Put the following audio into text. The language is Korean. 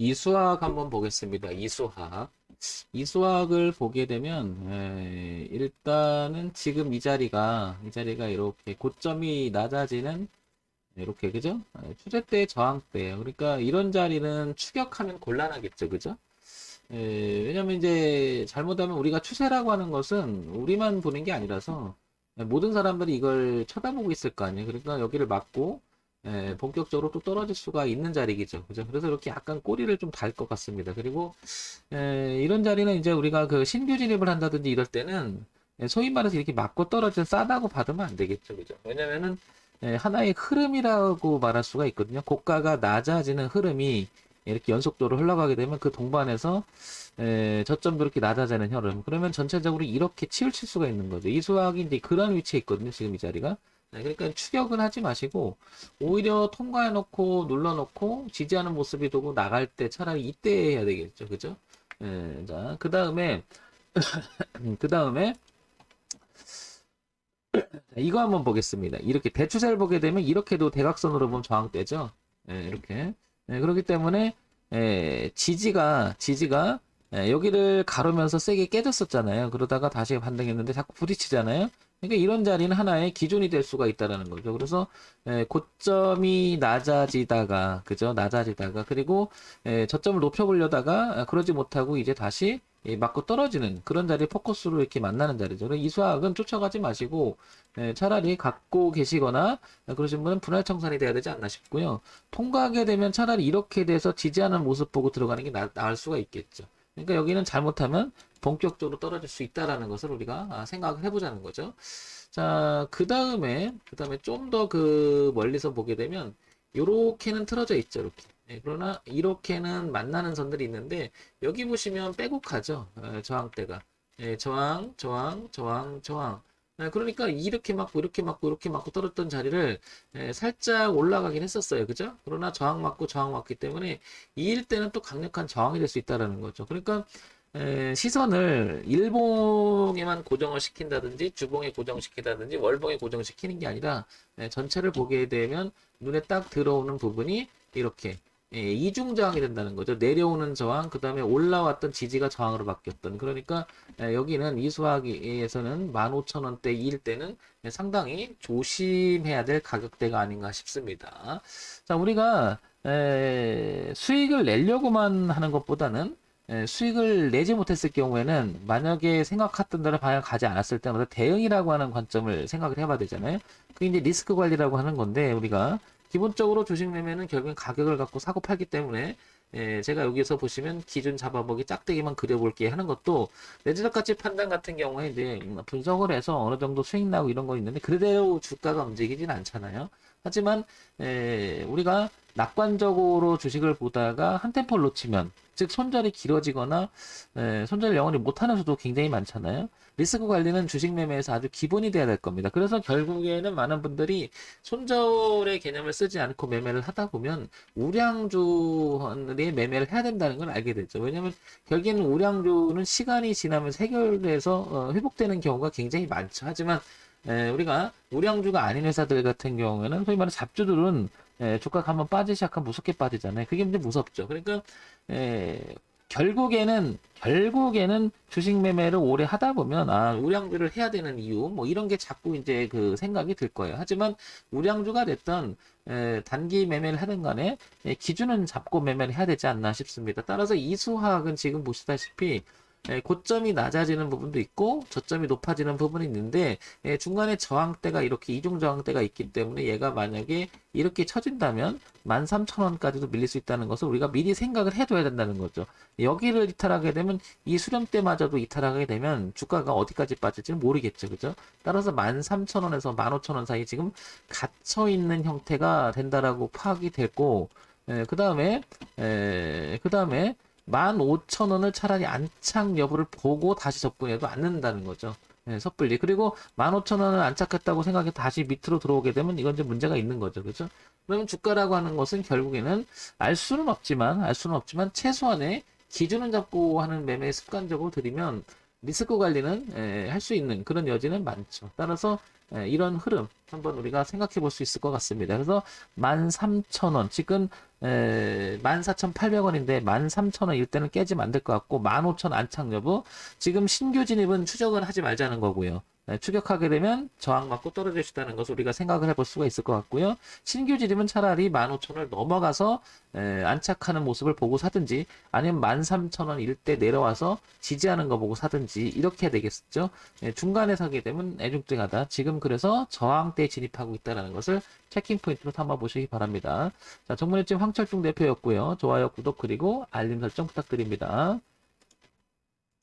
이수학 한번 보겠습니다. 이수학. 이수학을 보게 되면, 일단은 지금 이 자리가 이렇게 고점이 낮아지는, 이렇게, 그죠? 추세 때, 저항 때예요. 그러니까 이런 자리는 추격하면 곤란하겠죠, 그죠? 왜냐면 이제 잘못하면 우리가 추세라고 하는 것은 우리만 보는 게 아니라서 모든 사람들이 이걸 쳐다보고 있을 거 아니에요. 그러니까 여기를 막고 본격적으로 또 떨어질 수가 있는 자리겠죠. 그죠? 그래서 이렇게 약간 꼬리를 좀 달 것 같습니다. 그리고 이런 자리는 이제 우리가 그 신규 진입을 한다든지 이럴 때는 소위 말해서 이렇게 맞고 떨어져 싸다고 받으면 안 되겠죠. 그죠? 왜냐면은 하나의 흐름이라고 말할 수가 있거든요. 고가가 낮아지는 흐름이 이렇게 연속적으로 흘러가게 되면 그 동반해서 저점도 이렇게 낮아지는 흐름. 그러면 전체적으로 이렇게 치우칠 수가 있는 거죠. 이 수학이 이제 그런 위치에 있거든요. 지금 이 자리가. 그러니까 추격은 하지 마시고 오히려 통과해 놓고 눌러 놓고 지지하는 모습이 되고 나갈 때 차라리 이때 해야 되겠죠. 그죠? 자, 그 다음에 이거 한번 보겠습니다. 이렇게 대추세를 보게 되면 이렇게도 대각선으로 보면 저항대죠. 이렇게. 그렇기 때문에 지지가 여기를 가르면서 세게 깨졌었잖아요. 그러다가 다시 반등했는데 자꾸 부딪히잖아요. 그러니까 이런 자리는 하나의 기준이 될 수가 있다라는 거죠. 그래서 고점이 낮아지다가 그죠? 낮아지다가 그리고 저점을 높여보려다가 그러지 못하고 이제 다시 맞고 떨어지는 그런 자리 포커스로 이렇게 만나는 자리죠. 그래서 이 수학은 쫓아가지 마시고 차라리 갖고 계시거나 그러신 분은 분할 청산이 돼야 되지 않나 싶고요. 통과하게 되면 차라리 이렇게 돼서 지지하는 모습 보고 들어가는 게 나을 수가 있겠죠. 그러니까 여기는 잘못하면 본격적으로 떨어질 수 있다라는 것을 우리가 생각을 해보자는 거죠. 자, 그 다음에 좀 더 그 멀리서 보게 되면 요렇게는 틀어져 있죠, 이렇게. 그러나 이렇게는 만나는 선들이 있는데 여기 보시면 빼곡하죠, 저항대가. 저항. 그러니까 이렇게 맞고 이렇게 맞고 이렇게 맞고 떨어졌던 자리를 살짝 올라가긴 했었어요, 그죠? 그러나 저항 맞고 저항 맞기 때문에 이일 때는 또 강력한 저항이 될 수 있다라는 거죠. 그러니까 시선을 일봉에만 고정을 시킨다든지 주봉에 고정시킨다든지 월봉에 고정시키는 게 아니라 전체를 보게 되면 눈에 딱 들어오는 부분이 이렇게 이중 저항이 된다는 거죠. 내려오는 저항, 그 다음에 올라왔던 지지가 저항으로 바뀌었던. 그러니까 여기는 이수학에서는 15,000원대 이일 때는 상당히 조심해야 될 가격대가 아닌가 싶습니다. 자, 우리가 수익을 내려고만 하는 것보다는 수익을 내지 못했을 경우에는 만약에 생각했던 대로 방향 가지 않았을 때는 대응이라고 하는 관점을 생각을 해봐야 되잖아요. 그게 이제 리스크 관리라고 하는 건데 우리가 기본적으로 주식 매매는 결국엔 가격을 갖고 사고 팔기 때문에 제가 여기서 보시면 기준 잡아보기 짝대기만 그려볼게 하는 것도 내지적 가치 판단 같은 경우에 이제 분석을 해서 어느 정도 수익 나고 이런 거 있는데 그대로 주가가 움직이진 않잖아요. 하지만 우리가 낙관적으로 주식을 보다가 한 템포를 놓치면 즉 손절이 길어지거나 손절을 영원히 못하는 수도 굉장히 많잖아요. 리스크 관리는 주식 매매에서 아주 기본이 돼야 될 겁니다. 그래서 결국에는 많은 분들이 손절의 개념을 쓰지 않고 매매를 하다 보면 우량주의 매매를 해야 된다는 걸 알게 되죠. 왜냐하면 결국에는 우량주는 시간이 지나면서 해결돼서 회복되는 경우가 굉장히 많죠. 하지만 우리가 우량주가 아닌 회사들 같은 경우에는 소위 말하는 잡주들은 주가가 한번 빠지기 시작하면 무섭게 빠지잖아요. 그게 이제 무섭죠. 그러니까 에, 결국에는 주식 매매를 오래 하다 보면 우량주를 해야 되는 이유 뭐 이런 게 자꾸 이제 그 생각이 들 거예요. 하지만 우량주가 됐던 단기 매매를 하든 간에 기준은 잡고 매매를 해야 되지 않나 싶습니다. 따라서 이수학은 지금 보시다시피 고점이 낮아지는 부분도 있고 저점이 높아지는 부분이 있는데 중간에 저항대가 이렇게 이중 저항대가 있기 때문에 얘가 만약에 이렇게 쳐진다면 13,000원까지도 밀릴 수 있다는 것을 우리가 미리 생각을 해둬야 된다는 거죠. 여기를 이탈하게 되면 이 수렴대마저도 이탈하게 되면 주가가 어디까지 빠질지는 모르겠죠. 그죠? 따라서 13,000원에서 15,000원 사이 지금 갇혀 있는 형태가 된다라고 파악이 됐고 그 다음에 15,000원을 차라리 안착 여부를 보고 다시 접근해도 않는다는 거죠. 섣불리. 그리고 15,000원을 안착했다고 생각해 다시 밑으로 들어오게 되면 이건 이제 문제가 있는 거죠. 그죠? 그러면 주가라고 하는 것은 결국에는 알 수는 없지만 최소한의 기준을 잡고 하는 매매 습관적으로 들이면 리스크 관리는 할 수 있는 그런 여지는 많죠. 따라서 이런 흐름 한번 우리가 생각해 볼 수 있을 것 같습니다. 그래서 13,000원 지금 14,800원인데 13,000원 일대는 깨지면 안 될 것 같고 15,000 안착 여부 지금 신규 진입은 추적은 하지 말자는 거고요. 추격하게 되면 저항 맞고 떨어질 수 있다는 것을 우리가 생각을 해볼 수가 있을 것 같고요. 신규 진입은 차라리 15,000원을 넘어가서 안착하는 모습을 보고 사든지 아니면 13,000원 일대 내려와서 지지하는 거 보고 사든지 이렇게 해야 되겠죠. 중간에 사게 되면 애중증하다. 지금 그래서 저항대에 진입하고 있다는 것을 체킹 포인트로 삼아 보시기 바랍니다. 자, 정문의집 황철중 대표였고요. 좋아요, 구독 그리고 알림 설정 부탁드립니다.